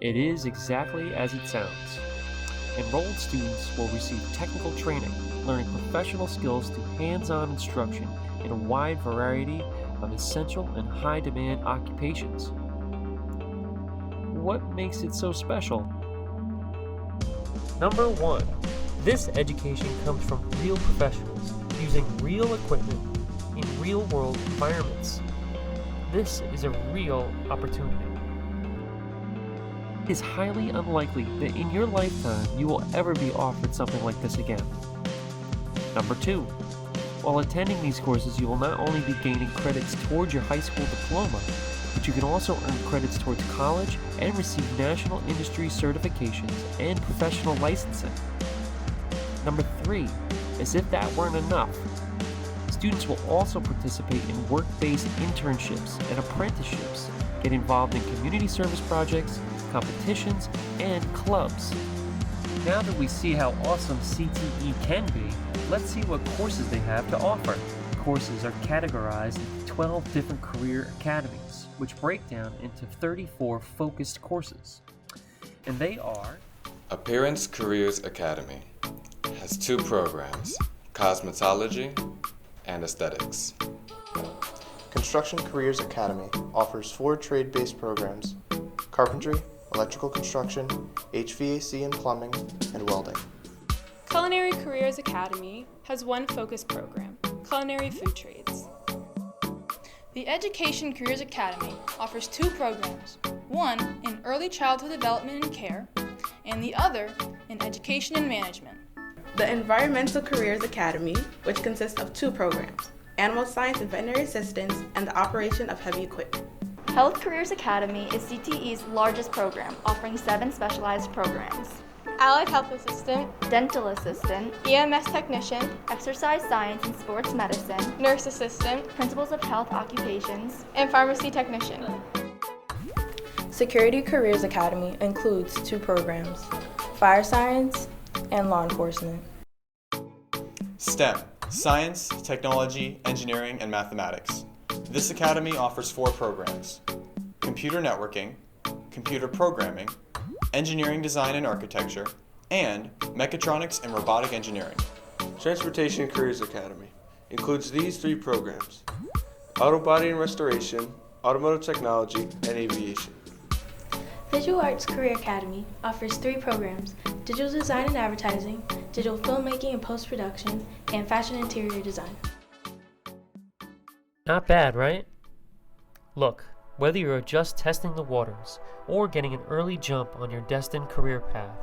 It is exactly as it sounds. Enrolled students will receive technical training, learning professional skills through hands-on instruction in a wide variety of essential and high-demand occupations. What makes it so special? Number 1. This education comes from real professionals using real equipment in real-world environments. This is a real opportunity. It is highly unlikely that in your lifetime you will ever be offered something like this again. Number 2. While attending these courses, you will not only be gaining credits towards your high school diploma, but you can also earn credits towards college and receive national industry certifications and professional licensing. Number 3. As if that weren't enough, students will also participate in work-based internships and apprenticeships, get involved in community service projects, competitions, and clubs. Now that we see how awesome CTE can be, let's see what courses they have to offer. Courses are categorized into 12 different career academies, which break down into 34 focused courses. And they are: Appearance Careers Academy has 2 programs, Cosmetology and Aesthetics. Construction Careers Academy offers 4 trade-based programs: carpentry, electrical construction, HVAC and plumbing, and welding. Culinary Careers Academy has 1 focused program, Culinary Food Trades. The Education Careers Academy offers 2 programs, one in Early Childhood Development and Care, and the other in Education and Management. The Environmental Careers Academy, which consists of 2 programs, Animal Science and Veterinary Assistance, and the Operation of Heavy Equipment. Health Careers Academy is CTE's largest program, offering 7 specialized programs: Allied Health Assistant, Dental Assistant, EMS Technician, Exercise Science and Sports Medicine, Nurse Assistant, Principles of Health Occupations, and Pharmacy Technician. Security Careers Academy includes 2 programs, Fire Science and Law Enforcement. STEM, Science, Technology, Engineering, and Mathematics. This academy offers 4 programs: Computer Networking, Computer Programming, Engineering Design and Architecture, and Mechatronics and Robotic Engineering. Transportation Careers Academy includes these 3 programs: Auto Body and Restoration, Automotive Technology, and Aviation. Visual Arts Career Academy offers 3 programs: Digital Design and Advertising, Digital Filmmaking and Post-Production, and Fashion Interior Design. Not bad, right? Look, whether you're just testing the waters or getting an early jump on your destined career path,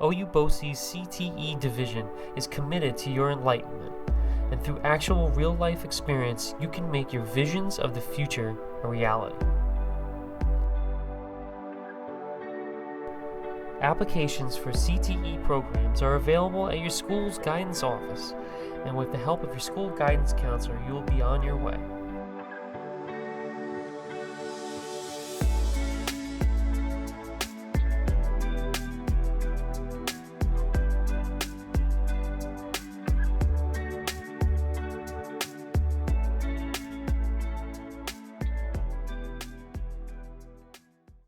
OU BOCES CTE division is committed to your enlightenment. And through actual real-life experience, you can make your visions of the future a reality. Applications for CTE programs are available at your school's guidance office, and with the help of your school guidance counselor, you will be on your way.